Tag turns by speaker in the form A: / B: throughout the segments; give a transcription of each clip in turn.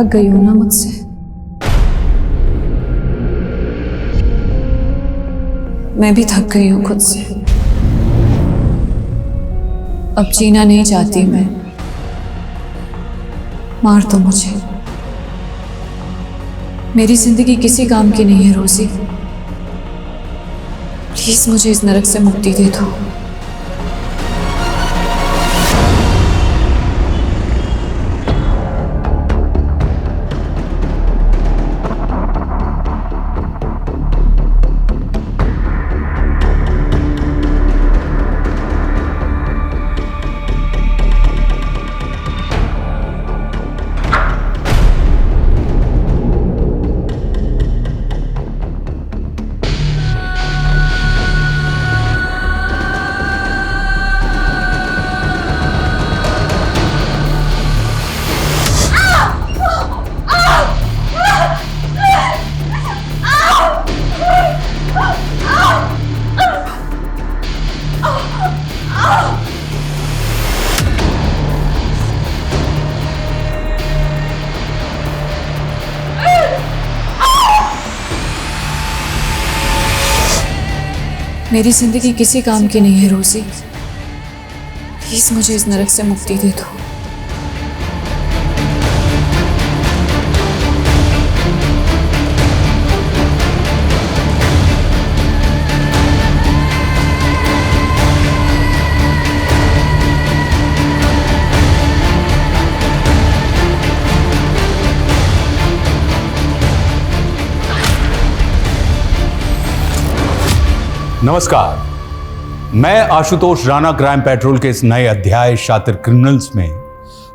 A: थक गई हो ना मुझसे। मैं भी थक गई हूं खुद से। अब जीना नहीं चाहती मैं। मार दो मुझे। मेरी जिंदगी किसी काम की नहीं है रोजी। प्लीज मुझे इस नरक से मुक्ति दे दो। मेरी जिंदगी किसी काम की नहीं है रोजी। प्लीज मुझे इस नरक से मुक्ति दे दो।
B: नमस्कार, मैं आशुतोष राणा क्राइम पेट्रोल के इस नए अध्याय शातिर क्रिमिनल्स में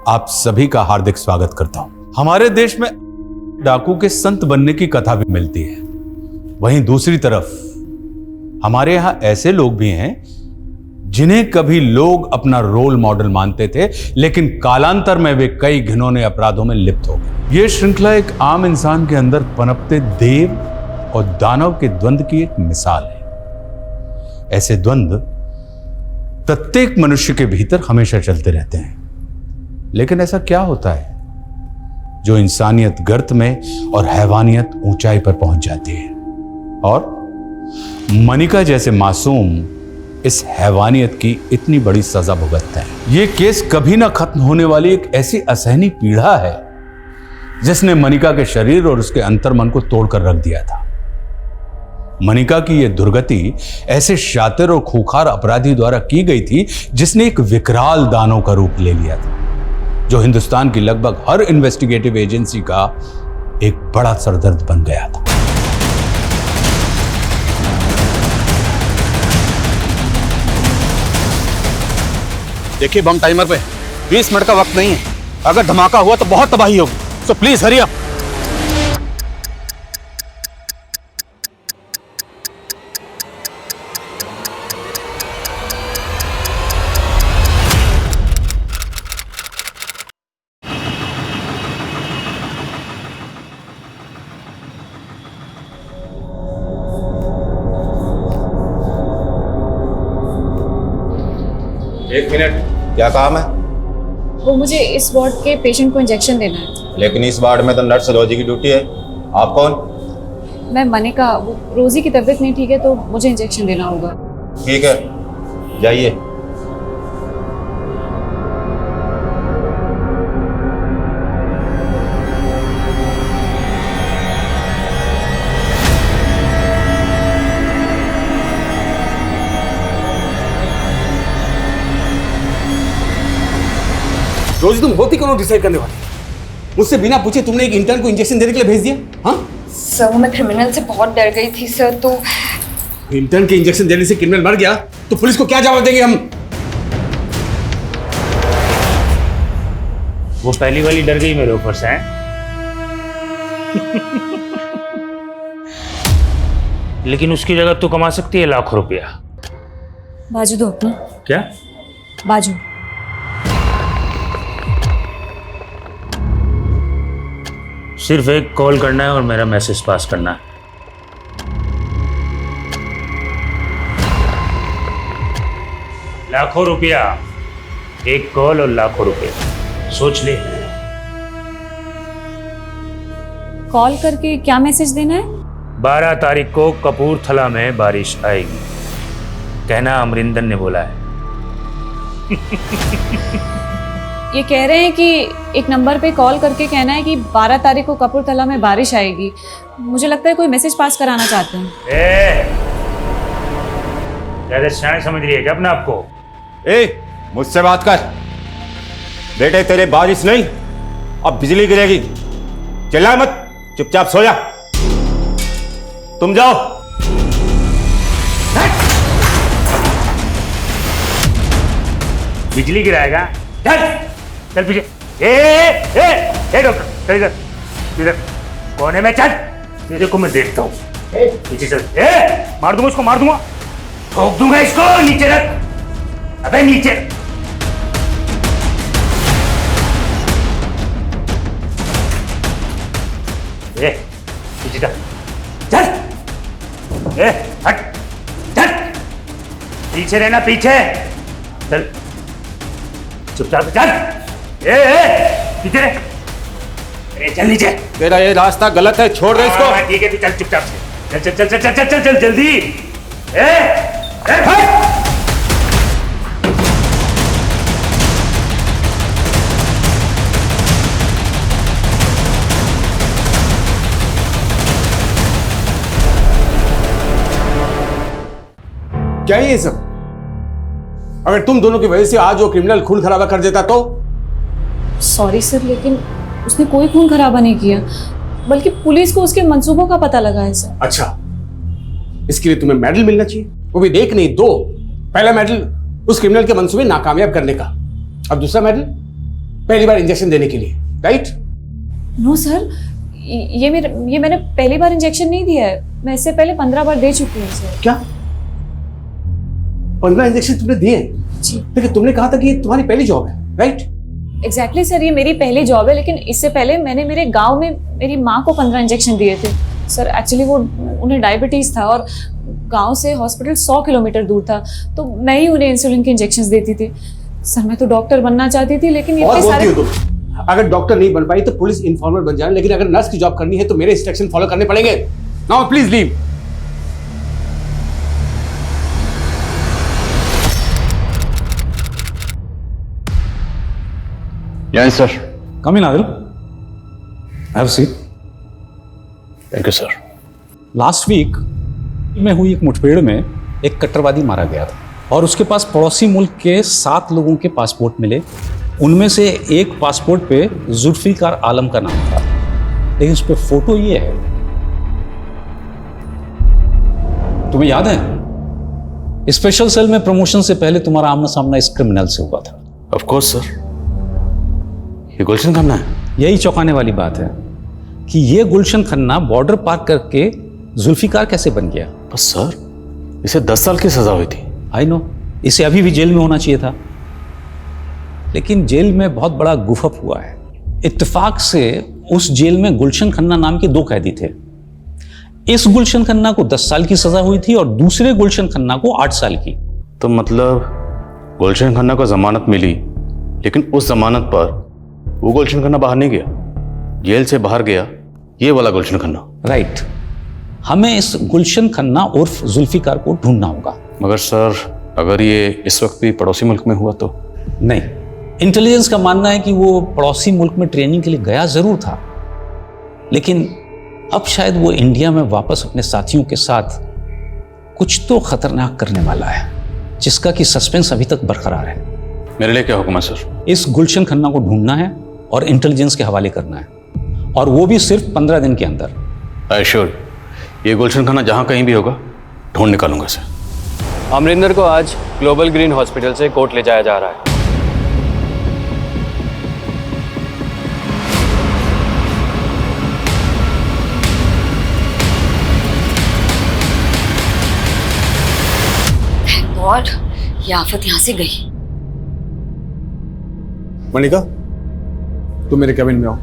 B: आप सभी का हार्दिक स्वागत करता हूं। हमारे देश में डाकू के संत बनने की कथा भी मिलती है। वहीं दूसरी तरफ हमारे यहां ऐसे लोग भी हैं जिन्हें कभी लोग अपना रोल मॉडल मानते थे, लेकिन कालांतर में वे कई घिनौने अपराधों में लिप्त हो गए। यह श्रृंखला एक आम इंसान के अंदर पनपते देव और दानव के द्वंद्व की एक मिसाल है। ऐसे द्वंद्व प्रत्येक मनुष्य के भीतर हमेशा चलते रहते हैं, लेकिन ऐसा क्या होता है जो इंसानियत गर्त में और हैवानियत ऊंचाई पर पहुंच जाती है, और मनिका जैसे मासूम इस हैवानियत की इतनी बड़ी सजा भुगतते हैं। यह केस कभी ना खत्म होने वाली एक ऐसी असहनीय पीड़ा है जिसने मनिका के शरीर और उसके अंतर्मन को तोड़कर रख दिया था। मनिका की यह दुर्गति ऐसे शातिर और खूंखार अपराधी द्वारा की गई थी जिसने एक विकराल दानव का रूप ले लिया था, जो हिंदुस्तान की लगभग हर इन्वेस्टिगेटिव एजेंसी का एक बड़ा सरदर्द बन गया था।
C: देखिए, बम टाइमर पे 20 मिनट का वक्त नहीं है। अगर धमाका हुआ तो बहुत तबाही होगी, सो प्लीज हरी अप।
D: एक मिनट, क्या काम है?
A: वो मुझे इस वार्ड के पेशेंट को इंजेक्शन देना है।
D: लेकिन इस वार्ड में तो नर्स रोजी की ड्यूटी है। आप कौन?
A: मैं मनिका। वो रोजी की तबीयत नहीं ठीक है तो मुझे इंजेक्शन देना होगा।
D: ठीक है, जाइए।
C: रोजी, तुम होती कौन डिसाइड करने वाली? मुझसे बिना पूछे तुमने एक इंटर्न को इंजेक्शन देने के लिए भेज दिया? हाँ
E: सर, मैं क्रिमिनल से बहुत डर गई थी सर। तो
C: इंटर्न के इंजेक्शन देने से क्रिमिनल मर गया तो पुलिस को क्या जवाब देंगे हम?
F: वो पहली वाली डर गई मेरे ऊपर से। लेकिन उसकी जगह तू कमा सकती है लाखों रुपया।
A: बाजू दो अपना।
F: क्या
A: बाजू?
F: सिर्फ एक कॉल करना है और मेरा मैसेज पास करना है। लाखों रुपया, एक कॉल और लाखों रुपया। सोच ले।
A: कॉल करके क्या मैसेज देना है?
F: 12 तारीख को कपूरथला में बारिश आएगी, कहना अमरिंदर ने बोला है।
A: ये कह रहे हैं कि एक नंबर पे कॉल करके कहना है कि 12 तारीख को कपूरथला में बारिश आएगी। मुझे लगता है कोई मैसेज पास कराना चाहते हैं।
F: ज्यादा शान समझ रही है क्या अपने आप को?
D: ए, मुझसे बात कर। बेटे तेरे बारिश नहीं, अब बिजली गिरेगी। चिल्ला मत, चुपचाप सो जा। तुम जाओ।
F: बिजली गिराएगा? चल चल पीछे। ए डॉक्टर, चल इधर इधर कोने में चल, तेरे को मैं देखता हूँ। पीछे चल। मार दूंगा इसको, मार दूंगा, ठोक दूंगा इसको। नीचे रख, अबे नीचे। पीछे चल, चल। हट, चल, पीछे रहना, पीछे चल, चुपचाप चल। पीछे रह। अरे चल नीचे।
D: तेरा ये रास्ता गलत है, छोड़ दे इसको।
F: ठीक है, तू चल चुपचाप से। चल चल चल चल चल चल चल जल्दी। हट।
C: क्या है ये सब? अगर तुम दोनों की वजह से आज वो क्रिमिनल खून खराबा कर देता तो?
A: सॉरी सर, लेकिन उसने कोई खून खराबा नहीं किया, बल्कि पुलिस को उसके मंसूबों का पता लगा है सर।
C: अच्छा, इसके लिए तुम्हें मेडल मिलना चाहिए, वो भी देख नहीं दो। पहला मेडल उस क्रिमिनल के मंसूबे नाकामयाब करने का, अब दूसरा मेडल पहली बार इंजेक्शन देने के लिए, राइट?
A: नो सर, ये मैंने पहली बार इंजेक्शन नहीं दिया है। मैं इससे पहले 15 बार दे चुकी हूँ सर।
C: क्या 15 इंजेक्शन तुमने दिए?
A: जी।
C: लेकिन तुमने कहा था कि ये तुम्हारी पहली जॉब है, राइट?
A: एग्जैक्टली सर, ये मेरी पहली जॉब है, लेकिन इससे पहले मैंने मेरे गांव में मेरी माँ को 15 इंजेक्शन दिए थे सर। एक्चुअली वो उन्हें डायबिटीज था और गांव से हॉस्पिटल 100 किलोमीटर दूर था, तो मैं ही उन्हें इंसुलिन के इंजेक्शन देती थी सर। मैं तो डॉक्टर बनना चाहती थी, लेकिन ये सारे...
C: अगर डॉक्टर नहीं बन पाई तो पुलिस इन्फॉर्मर बन जाए, लेकिन अगर नर्स की जॉब करनी है तो मेरे इंस्ट्रक्शन फॉलो करने पड़ेंगे। Now please leave.
D: Yes sir.
B: Come in Adil, have a seat.
D: Thank you sir.
B: Last week में हुई एक मुठभेड़ में एक कट्टरवादी मारा गया था और उसके पास पड़ोसी मुल्क के 7 लोगों के पासपोर्ट मिले। उनमें से एक पासपोर्ट पे जुल्फिकार आलम का नाम था, लेकिन उस पे फोटो ये है। तुम्हें याद है स्पेशल सेल में प्रमोशन से पहले तुम्हारा आमना सामना इस क्रिमिनल से हुआ था?
C: ऑफ कोर्स सर, ये गुलशन खन्ना है।
B: यही चौंकाने वाली बात है कि ये गुलशन खन्ना बॉर्डर पार करके जुल्फिकार कैसे बन गया?
C: बस सर, इसे 10 साल की सजा हुई थी।
B: आई नो, इसे अभी भी जेल में होना चाहिए था, लेकिन जेल में बहुत बड़ा गुफअप हुआ है। इत्तेफाक से उस जेल में गुलशन खन्ना नाम के 2 कैदी थे। इस गुलशन खन्ना को 10 साल की सजा हुई थी और दूसरे गुलशन खन्ना को 8 साल की।
C: तो मतलब गुलशन खन्ना को जमानत मिली, लेकिन उस जमानत पर वो गुलशन खन्ना बाहर नहीं गया, जेल से बाहर गया ये वाला गुलशन खन्ना।
B: राइट। हमें इस गुलशन खन्ना उर्फ जुल्फिकार को ढूंढना होगा।
C: मगर सर, अगर ये इस वक्त भी पड़ोसी मुल्क में हुआ तो?
B: नहीं, इंटेलिजेंस का मानना है कि वो पड़ोसी मुल्क में ट्रेनिंग के लिए गया जरूर था, लेकिन अब शायद वो इंडिया में वापस अपने साथियों के साथ कुछ तो खतरनाक करने वाला है, जिसका कि सस्पेंस अभी तक बरकरार है।
C: मेरे लिए क्या हुक्म है सर?
B: इस गुलशन खन्ना को ढूंढना है और इंटेलिजेंस के हवाले करना है, और वो भी सिर्फ 15 दिन के अंदर।
C: आई श्योर, ये गुलशन खन्ना जहाँ कहीं भी होगा ढूंढ निकालूंगा सर।
G: अमरिंदर को आज ग्लोबल ग्रीन हॉस्पिटल से कोर्ट ले जाया जा रहा है।
E: गॉड, ये आफत यहाँ से गई।
C: मणिका, तुम मेरे कैबिन में आओ।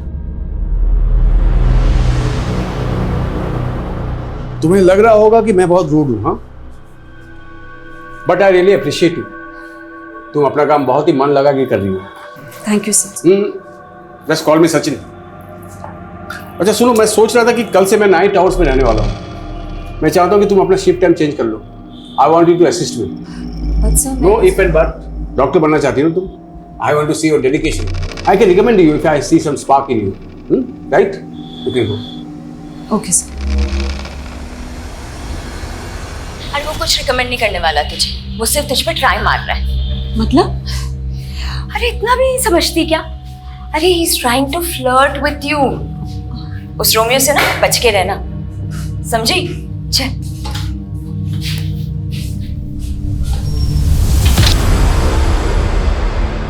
C: तुम्हें लग रहा होगा कि मैं बहुत रूड हूं, हाँ? But I really appreciate you. तुम अपना काम बहुत ही मन लगा के कर रही हो।
A: Thank you sir.
C: Just call मी सचिन। अच्छा सुनो, मैं सोच रहा था कि कल से मैं नाइट आवर्स में रहने वाला हूँ। मैं चाहता हूँ कि तुम अपना शिफ्ट टाइम चेंज कर लो। I want you to assist me.
A: But sir
C: no if and but, doctor बनना चाहती हो तुम। I want to see your dedication. I can recommend you if I see some spark in you, right? You can go.
A: Okay sir.
E: अरे वो कुछ recommend नहीं करने वाला तुझे, वो सिर्फ तुझ पे ट्राई मार रहा है।
A: मतलब?
E: अरे इतना भी नहीं समझती क्या? अरे he is trying to flirt with you. उस रोमियो से ना बच के रहना, समझी? चल।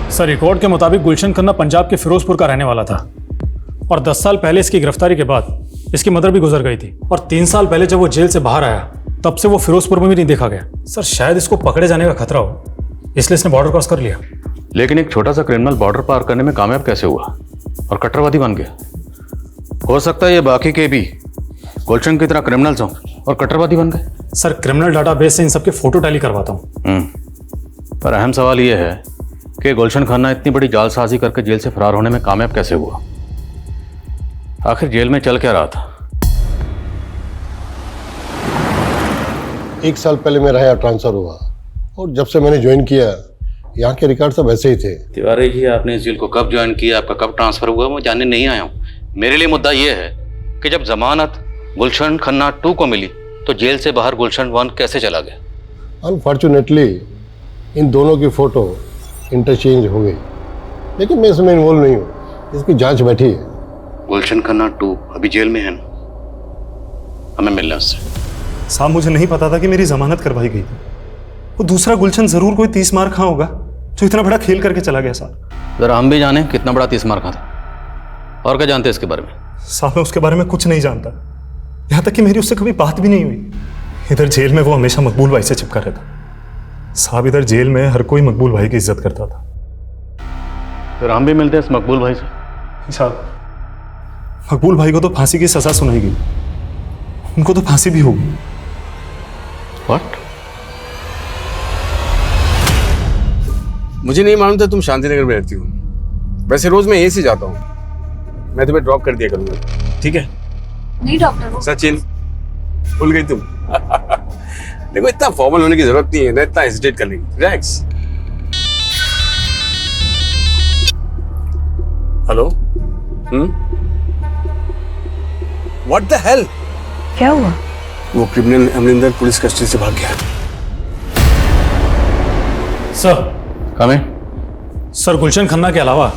H: सर, रिकॉर्ड के मुताबिक गुलशन खन्ना पंजाब के फिरोजपुर का रहने वाला था और 10 साल पहले इसकी गिरफ्तारी के बाद इसकी मदर भी गुजर गई थी और 3 साल पहले जब वो जेल से बाहर आया तब से वो फिरोजपुर में भी नहीं देखा गया। सर, शायद इसको पकड़े जाने का खतरा हो, इसलिए इसने बॉर्डर क्रॉस कर लिया।
I: लेकिन एक छोटा सा क्रिमिनल बॉर्डर पार करने में कामयाब कैसे हुआ और कट्टरवादी बन गया? हो सकता है ये बाकी के भी गुलशन की तरह क्रिमिनल्स हों और कट्टरवादी बन गए।
H: सर, क्रिमिनल डाटाबेस से इन सबके फोटो टैली करवाता हूँ।
I: पर अहम सवाल ये है कि गुलशन खन्ना इतनी बड़ी जालसाजी करके जेल से फरार होने में कामयाब कैसे हुआ? आखिर जेल में चल क्या रहा था?
J: 1 साल पहले मेरा यहाँ ट्रांसफर हुआ और जब से मैंने ज्वाइन किया यहाँ के रिकॉर्ड सब ऐसे ही थे।
I: तिवारी जी, आपने इस जेल को कब ज्वाइन किया, आपका कब ट्रांसफर हुआ, मैं जानने नहीं आया हूँ। मेरे लिए मुद्दा ये है कि जब जमानत गुलशन खन्ना 2 को मिली तो जेल से बाहर गुलशन 1 कैसे चला गया?
J: अनफॉर्चुनेटली इन दोनों की फोटो इंटरचेंज हो गई, लेकिन मैं इसमें इन्वॉल्व नहीं हूँ, इसकी जांच बैठी है।
I: गुलशन खन्ना 2 अभी जेल में है ना? हमें मिलना उससे।
K: साहब, मुझे नहीं पता था कि मेरी जमानत करवाई गई थी। वो दूसरा गुलशन जरूर कोई 30 मार खा होगा जो इतना बड़ा खेल करके चला गया साहब।
I: जरा हम भी जाने कितना बड़ा 30 मार खा था। और क्या जानते हैं इसके बारे में?
K: साहब, मैं उसके बारे में कुछ नहीं जानता, यहाँ तक कि मेरी उससे कभी बात भी नहीं हुई। इधर जेल में वो हमेशा मकबूल भाई से चिपका रहता। साहब, इधर जेल में हर कोई मकबूल भाई की इज्जत करता था।
I: फिर हम भी मिलते हैं इस मकबूल भाई से।
K: साहब, मकबूल भाई को तो फांसी की सजा सुनाई गई, उनको तो फांसी भी होगी।
I: व्हाट?
C: मुझे नहीं मालूम था तुम शांतिनगर में रहती हो। वैसे रोज मैं यहीं से जाता हूँ। मैं तुम्हें ड्रॉप कर दिया करूँगा, ठीक है?
E: नहीं डॉक्टर, वो
C: सचिन, भूल गई तुम? देखो, इतना फॉर्मल होने की जरूरत नहीं है ना, इतना हेजिटेट करने की। Relax. Hello? What the hell?
E: क्या हुआ?
C: वो क्रिमिनल अमरिंदर पुलिस कस्टडी से भाग गया।
H: सर, सर, गुलशन खन्ना के अलावा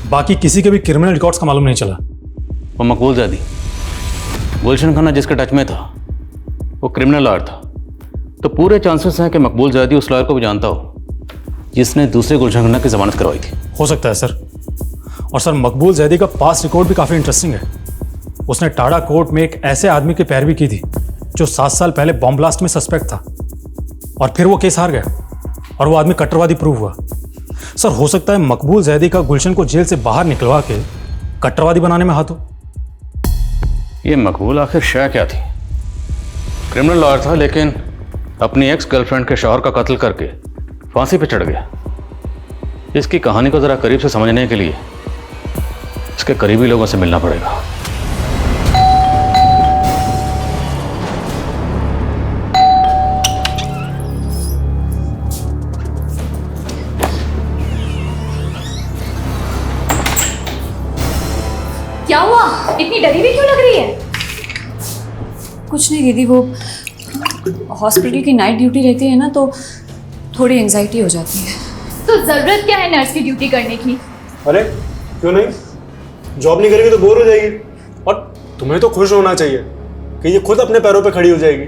H: बाकी किसी के भी क्रिमिनल रिकॉर्ड्स का मालूम नहीं चला।
I: वो मकबूल जैदी, गुलशन खन्ना जिसके टच में था, वो क्रिमिनल लॉयर था, तो पूरे चांसेस हैं कि मकबूल जैदी उस लॉयर को भी जानता हो जिसने दूसरे गुलशन खन्ना की जमानत करवाई थी।
H: हो सकता है सर। और सर, मकबूल जैदी का पास्ट रिकॉर्ड भी काफ़ी इंटरेस्टिंग है। उसने टाडा कोर्ट में एक ऐसे आदमी की पैरवी की थी जो 7 साल पहले बॉम्ब ब्लास्ट में सस्पेक्ट था और फिर वो केस हार गया और वो आदमी कट्टरवादी प्रूव हुआ। सर, हो सकता है मकबूल जैदी का गुलशन को जेल से बाहर निकलवा के कट्टरवादी बनाने में हाथ हो।
I: ये मकबूल आखिर शय क्या थी? क्रिमिनल लॉयर था, लेकिन अपनी एक्स गर्लफ्रेंड के शौहर का कत्ल करके फांसी पे चढ़ गया। इसकी कहानी को ज़रा करीब से समझने के लिए इसके करीबी लोगों से मिलना पड़ेगा।
A: क्या हुआ? इतनी डरी हुई क्यों लग रही है? कुछ नहीं दीदी, वो हॉस्पिटल की नाइट ड्यूटी रहती है ना, तो थोड़ी एंजाइटी हो जाती है।
L: तो जरूरत क्या है नर्स की ड्यूटी करने की?
K: अरे क्यों नहीं? जॉब नहीं करेगी तो बोर हो जाएगी, और तुम्हें तो खुश होना चाहिए कि ये खुद अपने पैरों पे खड़ी हो जाएगी।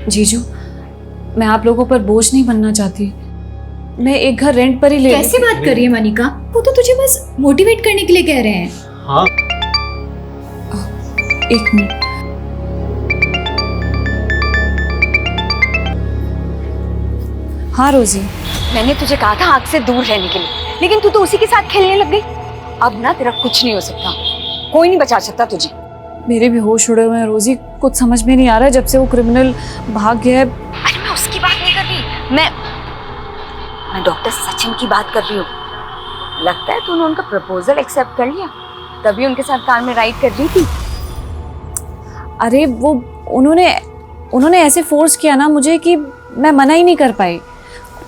A: जीजू, मैं आप लोगों पर बोझ नहीं बनना चाहती। मैं एक घर रेंट पर ही ले।
L: कैसे बात कर रही है मनिका? वो तो तुझे बस मोटिवेट करने के लिए कह रहे हैं।
K: हाँ,
A: एक मिनट। हाँ रोजी,
E: मैंने तुझे कहा था आग से दूर रहने के लिए, लेकिन तू तो उसी के साथ खेलने लग गई। अब ना तेरा कुछ नहीं हो सकता, कोई नहीं बचा सकता तुझे।
A: मेरे भी होश उड़े हुए हैं रोजी, कुछ समझ में नहीं आ रहा है जब से वो क्रिमिनल भाग गया है।
E: अरे मैं उसकी बात नहीं कर रही, मैं डॉक्टर सचिन की बात कर रही हूँ। लगता है तूने उनका प्रपोजल एक्सेप्ट कर लिया। तभी उनके साथ कार में राइड कर रही थी।
A: अरे वो उन्होंने ऐसे फोर्स किया ना मुझे कि मैं मना ही नहीं कर पाई।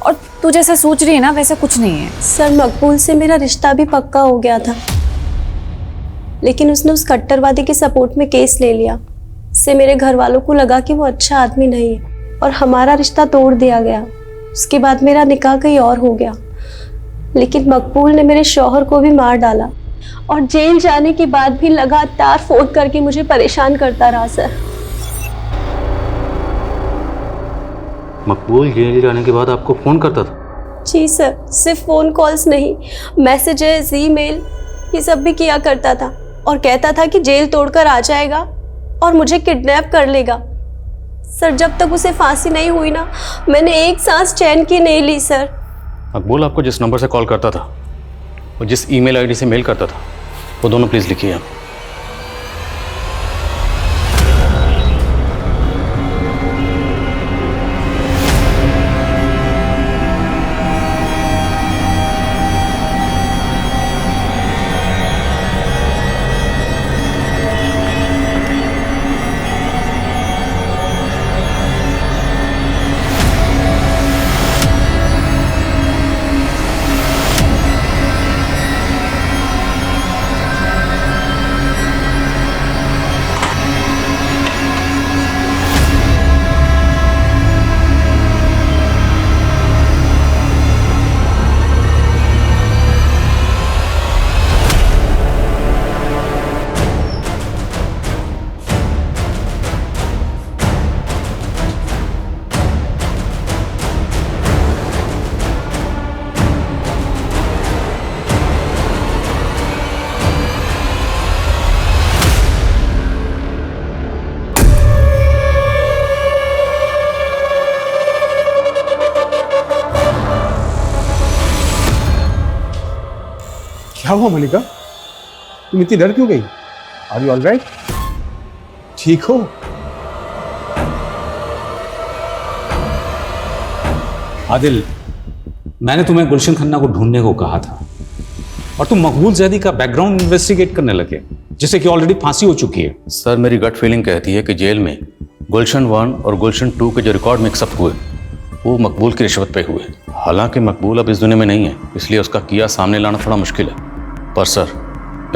A: और तू जैसा सोच रही है ना वैसा कुछ नहीं है।
M: सर मकबूल से मेरा रिश्ता भी पक्का हो गया था, लेकिन उसने उस कट्टरवादी के सपोर्ट में केस ले लिया। इससे मेरे घर वालों को लगा कि वो अच्छा आदमी नहीं है और हमारा रिश्ता तोड़ दिया गया। उसके बाद मेरा निकाह कहीं और हो गया, लेकिन मकबूल ने मेरे शौहर को भी मार डाला और जेल जाने के बाद भी लगातार फोन करके मुझे परेशान करता रहा। सर
I: मकबूल जेल जाने के बाद आपको फ़ोन करता था?
M: जी सर, सिर्फ फ़ोन कॉल्स नहीं, मैसेजेस, ईमेल ये सब भी किया करता था और कहता था कि जेल तोड़कर आ जाएगा और मुझे किडनैप कर लेगा। सर जब तक उसे फांसी नहीं हुई ना, मैंने एक सांस चैन की नहीं ली। सर
I: मकबूल आपको जिस नंबर से कॉल करता था और जिस ईमेल आईडी से मेल करता था वो दोनों प्लीज़ लिखिए आप।
C: क्या हुआ मलिका, तुम इतनी डर क्यों गई? Are you all right? ठीक हो?
B: आदिल, मैंने तुम्हें गुलशन खन्ना को ढूंढने को कहा था और तुम मकबूल जैदी का बैकग्राउंड इन्वेस्टिगेट करने लगे, जिससे कि ऑलरेडी फांसी हो चुकी है।
I: सर मेरी गट फीलिंग कहती है कि जेल में गुलशन 1 और गुलशन 2 के जो रिकॉर्ड मिक्सअप हुए वो मकबूल की रिश्वत पे हुए। हालांकि मकबूल अब इस दुनिया में नहीं है, इसलिए उसका किया सामने लाना थोड़ा मुश्किल है, पर सर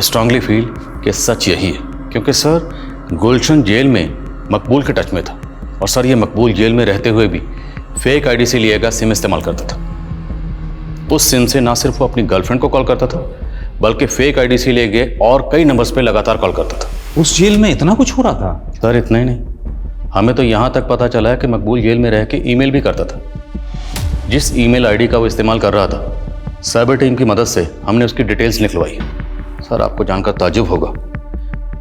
I: स्ट्रांगली फील कि सच यही है, क्योंकि सर गुलशन जेल में मकबूल के टच में था और सर ये मकबूल जेल में रहते हुए भी फेक आईडी से लिया गया सिम इस्तेमाल करता था। उस सिम से ना सिर्फ वो अपनी गर्लफ्रेंड को कॉल करता था, बल्कि फेक आईडी से लिए गए और कई नंबर्स पे लगातार कॉल करता था।
B: उस जेल में इतना कुछ हो रहा था?
I: सर इतना ही नहीं, हमें तो यहाँ तक पता चला है कि मकबूल जेल में रह के ईमेल भी करता था। जिस ईमेल आईडी का वो इस्तेमाल कर रहा था, साइबर टीम की मदद से हमने उसकी डिटेल्स निकलवाई। सर आपको जानकर ताज्जुब होगा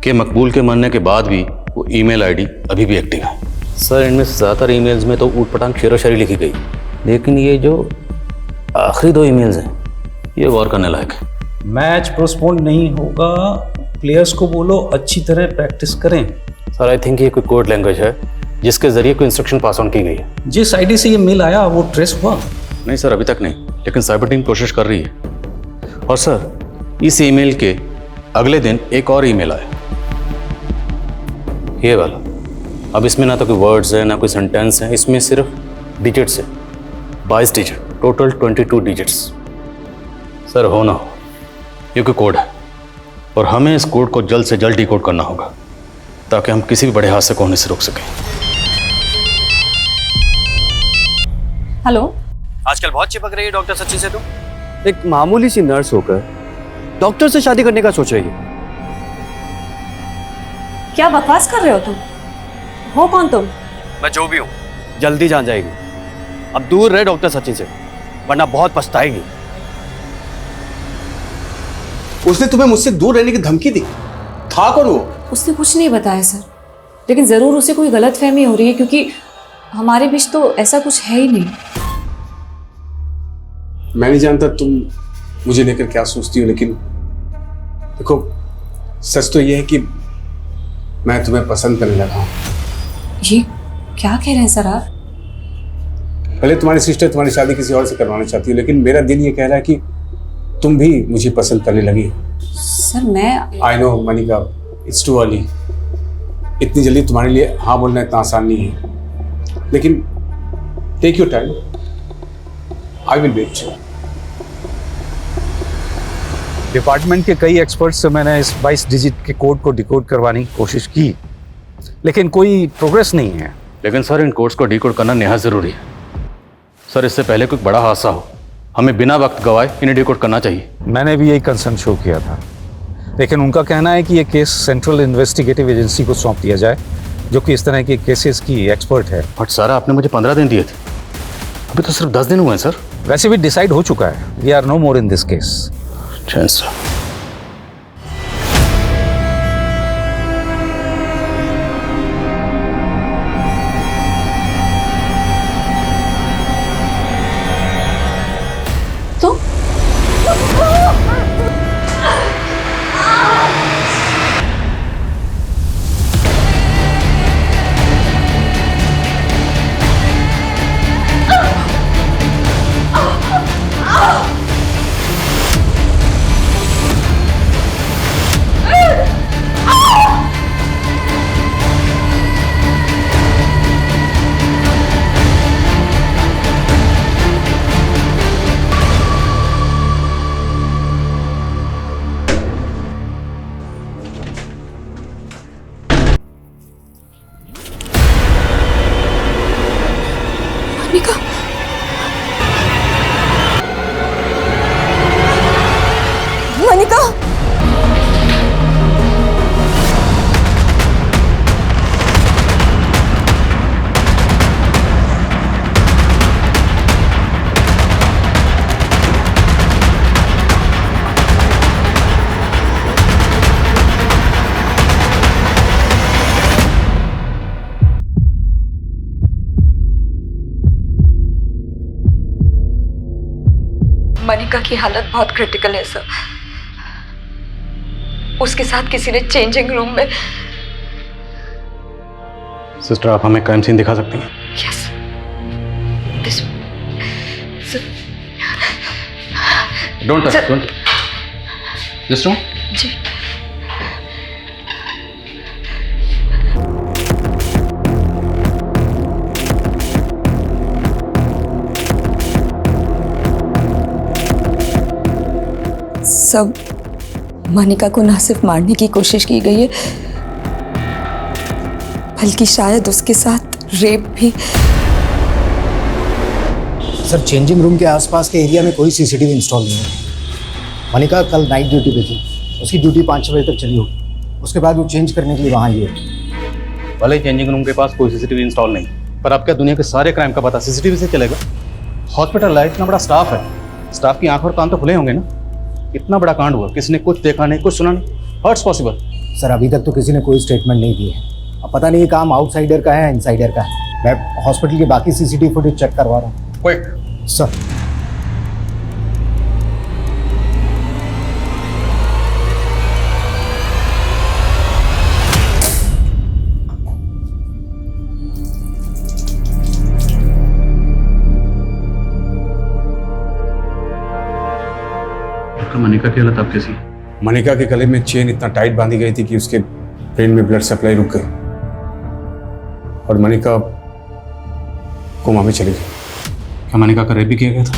I: कि मकबूल के मरने के बाद भी वो ईमेल आईडी अभी भी एक्टिव है। सर इनमें से ज़्यादातर ईमेल्स में तो ऊट पटांग शेरोशायरी लिखी गई, लेकिन ये जो आखिरी 2 ईमेल्स हैं ये गौर करने लायक है।
B: मैच पोस्टपोन नहीं होगा, प्लेयर्स को बोलो अच्छी तरह प्रैक्टिस करें।
I: सर आई थिंक ये कोई कोड लैंग्वेज है जिसके जरिए कोई इंस्ट्रक्शन पास ऑन की गई है।
B: जिस आईडी से ये मेल आया वो ट्रेस हुआ?
I: नहीं सर अभी तक नहीं, लेकिन साइबर टीम कोशिश कर रही है। और सर इस ईमेल के अगले दिन एक और ईमेल आया, ये वाला। अब इसमें ना तो कोई वर्ड्स है ना कोई सेंटेंस है, इसमें सिर्फ डिजिट्स है, 22 डिजिट, टोटल 22 डिजिट्स। सर हो ना हो ये कोई कोड है और हमें इस कोड को जल्द से जल्द डिकोड करना होगा ताकि हम किसी भी बड़े हादसे को होने से रोक सकें।
A: हेलो,
G: आजकल बहुत चिपक रही है डॉक्टर सचिन से। तुम एक मामूली सी नर्स होकर डॉक्टर से शादी करने का सोच रही है।
A: क्या बकवास कर रहे हो तुम? हो कौन तुम?
G: मैं जो भी हूँ जल्दी जान जाएगी। अब दूर रहे डॉक्टर सचिन से, वरना बहुत पछताएगी।
C: उसने तुम्हें मुझसे दूर रहने की धमकी दी? था कौन वो?
A: उसने कुछ नहीं बताया सर, लेकिन जरूर उसे कोई गलतफहमी हो रही है, क्योंकि हमारे बीच तो ऐसा कुछ है ही नहीं।
C: मैं नहीं जानता तुम मुझे लेकर क्या सोचती हो, लेकिन देखो सच तो ये है कि मैं तुम्हें पसंद करने लगा हूं।
A: ये क्या कह रहे हैं सर आप?
C: पहले तुम्हारी सिस्टर तुम्हारी शादी किसी और से करवाना चाहती है, लेकिन मेरा दिल ये कह रहा है कि तुम भी मुझे पसंद करने लगी हो।
A: सर मैं
C: I know Manika, it's too early. इतनी जल्दी तुम्हारे लिए हाँ बोलना इतना आसान नहीं है, लेकिन take your time, I will wait.
B: Department के कई एक्सपर्ट्स से मैंने इस 22 डिजिट के कोड को डिकोड करवाने की कोशिश की, लेकिन कोई प्रोग्रेस नहीं है।
I: लेकिन सर इन कोड्स को डिकोड करना निहायत ज़रूरी है। सर इससे पहले कोई बड़ा हादसा हो, हमें बिना वक्त गवाए इन्हें डिकोड करना चाहिए।
B: मैंने भी यही कंसर्न शो किया था, लेकिन उनका कहना है कि ये केस सेंट्रल इन्वेस्टिगेटिव एजेंसी को सौंप दिया जाए, जो कि इस तरह के केसेस की एक्सपर्ट है।
I: बट सर आपने मुझे 15 दिन दिए थे, अभी तो सिर्फ 10 दिन हुए हैं सर।
B: वैसे भी डिसाइड हो चुका है, we are no more in this case.
I: Sir
A: तो
E: मनिका, मनिका की हालत बहुत क्रिटिकल है सर। उसके साथ किसी ने चेंजिंग रूम में।
I: सिस्टर आप हमें क्राइम सीन दिखा सकती हैं?
E: Yes this
I: don't touch, don't just no.
E: जी सब मनिका को ना सिर्फ मारने की कोशिश की गई है, बल्कि शायद उसके साथ रेप भी।
N: सर चेंजिंग रूम के आसपास के एरिया में कोई सीसीटीवी इंस्टॉल नहीं है। मनिका कल नाइट ड्यूटी पे थी, उसकी ड्यूटी 5 बजे तक चली होगी। उसके बाद वो चेंज करने के लिए वहाँ आई है।
I: भले ही चेंजिंग रूम के पास कोई सीसीटीवी इंस्टॉल नहीं, पर अब क्या दुनिया के सारे क्राइम का पता सीसीटीवी से चलेगा? हॉस्पिटल है, इतना बड़ा स्टाफ है, स्टाफ की आंख और कान तो खुले होंगे ना। इतना बड़ा कांड हुआ, किसी ने कुछ देखा नहीं, कुछ सुना नहीं। How it's possible?
N: सर अभी तक तो किसी ने कोई स्टेटमेंट नहीं दी है। अब पता नहीं ये काम आउटसाइडर का है इनसाइडर का है। मैं हॉस्पिटल के बाकी सीसीटीवी फुटेज चेक करवा रहा हूँ।
I: Quick
N: sir.
I: मनिका की हालत अब कैसी?
C: मनिका के गले में चेन इतना टाइट बांधी गई थी कि उसके ब्रेन में ब्लड सप्लाई रुक गई और मनिका कोमा में चली गई।
I: क्या मनिका का रेप भी किया गया था?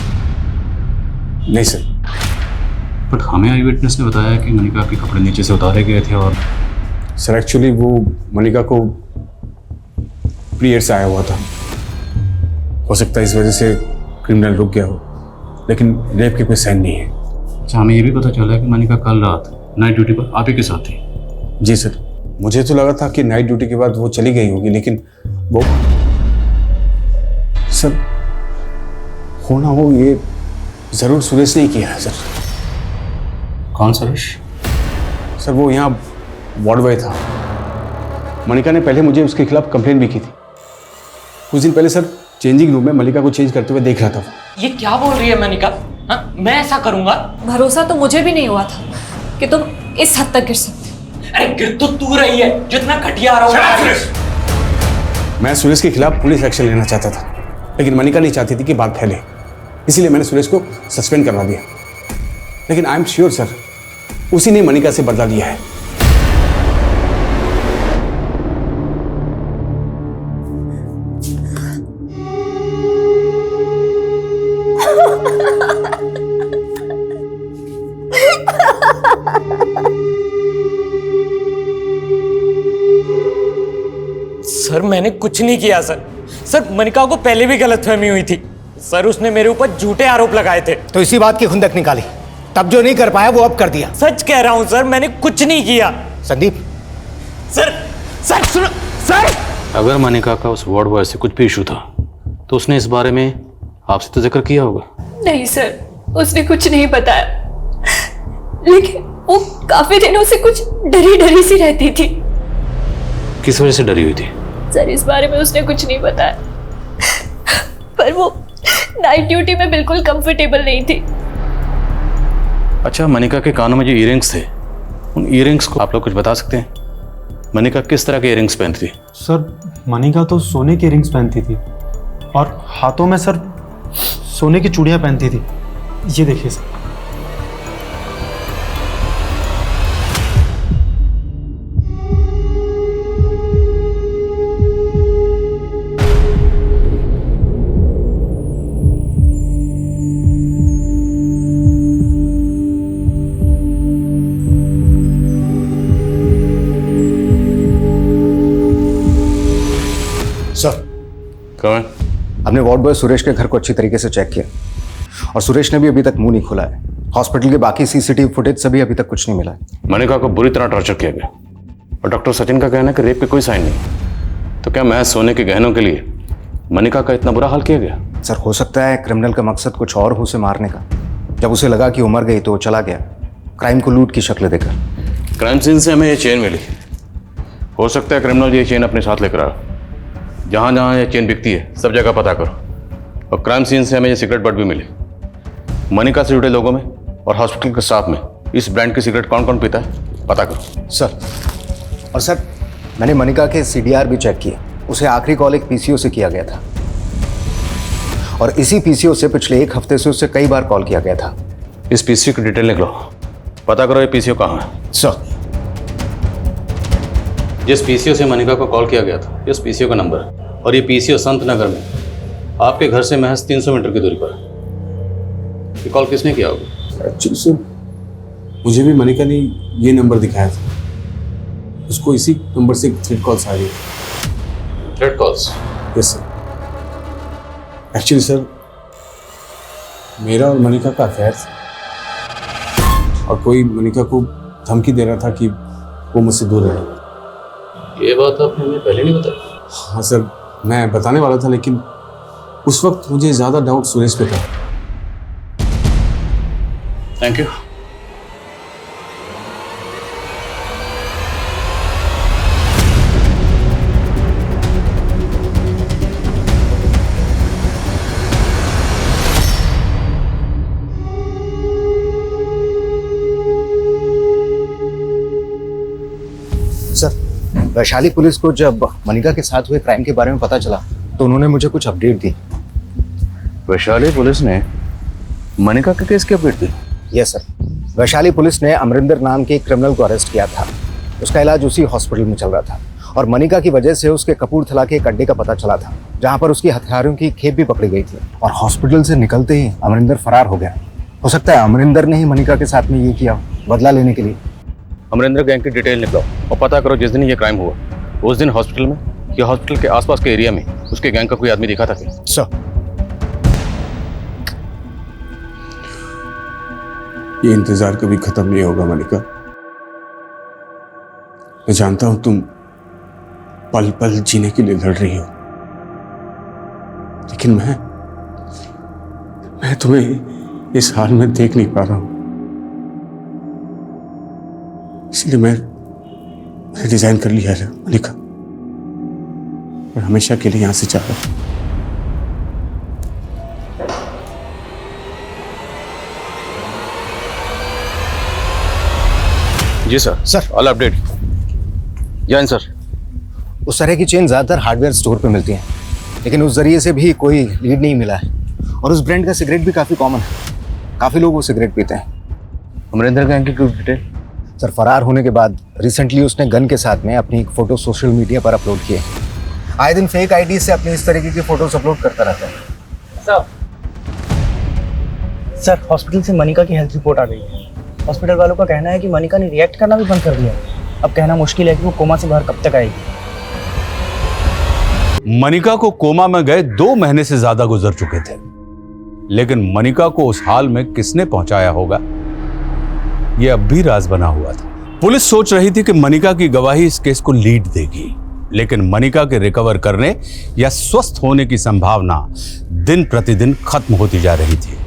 C: नहीं सर।
I: बट हमें आई विटनेस ने बताया कि मनिका के कपड़े नीचे से उतारे गए थे। और
C: सर एक्चुअली वो मनिका को पीरियड्स आया हुआ था, हो सकता है इस वजह से क्रिमिनल रुक गया हो, लेकिन रेप के कोई साइन नहीं है।
I: अच्छा हमें ये भी पता चला कि मनिका कल रात नाइट ड्यूटी पर आप ही के साथ थी?
C: जी सर, मुझे तो लगा था कि नाइट ड्यूटी के बाद वो चली गई होगी, लेकिन वो सर होना हो ये जरूर सुरेश ने किया है सर।
I: कौन सुरेश?
C: सर वो यहाँ वार्ड बॉय था। मनिका ने पहले मुझे उसके खिलाफ कंप्लेंट भी की थी। कुछ दिन पहले सर चेंजिंग रूम में मनिका को चेंज करते हुए देख रहा था।
O: ये क्या बोल रही है मनिका? हाँ, मैं ऐसा करूंगा?
A: भरोसा तो मुझे भी नहीं हुआ था कि तुम इस हद तक गिर सकते।
O: अरे गिर तो तू रही है जो इतना घटिया आ रहा है।
C: मैं सुरेश के खिलाफ पुलिस एक्शन लेना चाहता था, लेकिन मनिका नहीं चाहती थी कि बात फैले, इसीलिए मैंने सुरेश को सस्पेंड करवा दिया। लेकिन आई एम श्योर सर उसी ने मनिका से बदला लिया है।
O: सर मैंने कुछ नहीं किया सर। सर मनिका को पहले भी गलतफहमी हुई थी सर, उसने मेरे ऊपर झूठे आरोप लगाए थे।
N: तो इसी बात की खुंदक निकाली, तब जो नहीं कर पाया वो अब कर दिया।
O: सच कह रहा हूं सर, मैंने कुछ नहीं किया।
N: संदीप
O: सर सर सुनो सर।
I: अगर मनिका का उस वार्ड बॉय से कुछ भी इशू था तो उसने इस बारे में आपसे तो जिक्र किया होगा।
L: नहीं सर, उसने कुछ नहीं बताया, लेकिन वो काफी दिनों से कुछ डरी डरी सी रहती थी।
I: किस वजह से डरी हुई थी?
L: सर इस बारे में उसने कुछ नहीं बताया, पर वो नाइट ड्यूटी में बिल्कुल कंफर्टेबल नहीं थी।
I: अच्छा, मनिका के कानों में जो ईयरिंग्स थे, उन ईयरिंग्स को आप लोग कुछ बता सकते हैं? मनिका किस तरह के ईयरिंग्स पहनती थी?
K: सर मनिका तो सोने के रिंग्स पहनती थी और हाथों में सर सोने की चूड़ियां पहनती थी। ये देखिए सर।
N: सर
I: कौन?
N: हमने वार्ड बॉय सुरेश के घर को अच्छी तरीके से चेक किया और सुरेश ने भी अभी तक मुंह नहीं खोला है। हॉस्पिटल के बाकी सीसीटीवी फुटेज से भी अभी तक कुछ नहीं मिला है।
I: मनिका को बुरी तरह टॉर्चर किया गया और डॉक्टर सचिन का कहना है कि रेप के कोई साइन नहीं। तो क्या महज सोने के गहनों के लिए मनिका का इतना बुरा हाल किया गया?
N: सर हो सकता है क्रिमिनल का मकसद कुछ और हो उसे मारने का। जब उसे लगा कि वो मर गई तो वो चला गया, क्राइम को लूट की शक्ल देकर।
I: क्राइम सीन से हमें ये चेन मिली, हो सकता है क्रिमिनल ये चेन अपने साथ लेकर आया। जहाँ जहाँ ये चेन बिकती है सब जगह पता करो। और क्राइम सीन से हमें ये सिगरेट बट भी मिली। मनिका से जुड़े लोगों में और हॉस्पिटल के स्टाफ में इस ब्रांड की सिगरेट कौन कौन पीता है पता करो।
N: सर और सर मैंने मनिका के सीडीआर भी चेक किए। उसे आखिरी कॉल एक पीसीओ से किया गया था और इसी पीसीओ से पिछले एक हफ्ते से उससे कई बार कॉल किया गया था।
I: इस पीसीओ की डिटेल निकलो, पता करो ये पीसीओ कहाँ है।
N: सर
I: जिस पीसीओ से मनिका को कॉल किया गया था इस पीसीओ का नंबर है और ये पीसीओ संत नगर में आपके घर से महज 300 मीटर की दूरी पर है। ये कॉल किसने किया होगा?
C: एक्चुअली सर मुझे भी मनिका ने ये नंबर दिखाया था, उसको इसी नंबर से थ्रेड कॉल्स आ रही है।
I: Thread calls?
C: Yes sir. Actually sir मेरा और मनिका का अफेयर था और कोई मनिका को धमकी दे रहा था कि वो मुझसे दूर रहे।
I: ये बात आपने हमें पहले नहीं बताई?
C: हाँ सर, मैं बताने वाला था लेकिन उस वक्त मुझे ज़्यादा डाउट सुरेश पे था।
I: Thank you.
N: Sir Vaishali police को जब मनिका के साथ हुए क्राइम के बारे में पता चला तो उन्होंने मुझे कुछ अपडेट दी।
I: वैशाली पुलिस ने मनिका के केस की अपडेट दी?
N: यस सर, वैशाली पुलिस ने अमरिंदर नाम के एक क्रिमिनल को अरेस्ट किया था। उसका इलाज उसी हॉस्पिटल में चल रहा था और मनिका की वजह से उसके कपूरथला के एक अड्डे का पता चला था जहाँ पर उसकी हथियारों की खेप भी पकड़ी गई थी और हॉस्पिटल से निकलते ही अमरिंदर फरार हो गया। हो सकता है अमरिंदर ने ही मनिका के साथ में ये किया बदला लेने के लिए।
I: अमरिंदर गैंग की डिटेल निकलो और पता करो जिस दिन ये क्राइम हुआ उस दिन हॉस्पिटल में या हॉस्पिटल के आसपास के एरिया में उसके गैंग का कोई आदमी दिखा था क्या?
N: सर
C: ये इंतजार कभी खत्म नहीं होगा मनिका। मैं जानता हूं तुम पल पल जीने के लिए लड़ रही हो, लेकिन मैं तुम्हें इस हाल में देख नहीं पा रहा हूं, इसलिए मैं रिजाइन कर लिया है मनिका और हमेशा के लिए यहां से जा रहा हूं।
I: जी sir.
N: Sir
I: all update. Jain sir.
N: उस तरह की चेन ज़्यादातर हार्डवेयर स्टोर पे मिलती हैं, लेकिन उस जरिए से भी कोई लीड नहीं मिला है और उस ब्रांड का सिगरेट भी काफ़ी कॉमन है। काफ़ी लोग वो सिगरेट पीते हैं।
I: अमरिंदर गैंग की कुछ डिटेल?
N: सर फरार होने के बाद रिसेंटली उसने गन के साथ में अपनी एक फ़ोटो सोशल मीडिया पर अपलोड की है। आए दिन फेक आईडी से अपनी इस तरीके की फ़ोटोज अपलोड करता रहता है।
P: सर हॉस्पिटल से मनिका की हेल्थ रिपोर्ट आ गई है। हॉस्पिटल वालों का कहना है कि मनिका ने रिएक्ट करना भी बंद कर दिया है। अब कहना मुश्किल है कि वो कोमा से बाहर कब तक आएगी।
B: मनिका को कोमा में गए 2 महीने से ज्यादा गुजर चुके थे, लेकिन मनिका को उस हाल में किसने पहुंचाया होगा, यह अब भी राज बना हुआ था। पुलिस सोच रही थी कि मनिका की गवाही इस केस को लीड देगी, लेकिन मनिका के रिकवर करने या स्वस्थ होने की संभावना दिन प्रतिदिन खत्म होती जा रही थी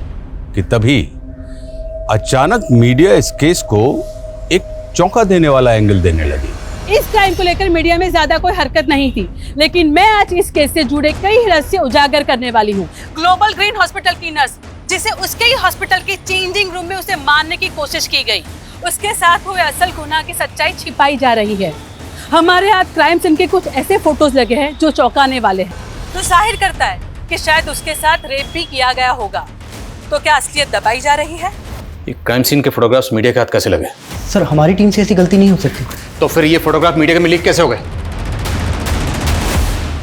B: कि तभी अचानक मीडिया इस केस को एक चौंका देने वाला एंगल देने लगी।
Q: इस क्राइम को लेकर मीडिया में ज्यादा कोई हरकत नहीं थी, लेकिन मैं आज इस केस से जुड़े कई रहस्य उजागर करने वाली हूँ। ग्लोबल ग्रीन हॉस्पिटल की नर्स, जिसे उसके ही हॉस्पिटल के चेंजिंग रूम में उसे मारने की कोशिश की गई, उसके साथ हुए असल गुनाह की सच्चाई छिपाई जा रही है। हमारे हाथ क्राइम सीन के कुछ ऐसे फोटोज लगे हैं जो चौंकाने वाले हैं, तो जाहिर करता है कि शायद उसके साथ रेप भी किया गया होगा। तो क्या असलियत दबाई जा रही है?
I: ये क्राइम सीन के फोटोग्राफ्स मीडिया के हाथ कैसे लगे?
P: सर हमारी टीम से ऐसी गलती नहीं हो सकती।
I: तो फिर ये फोटोग्राफ मीडिया में लीक कैसे हो गए?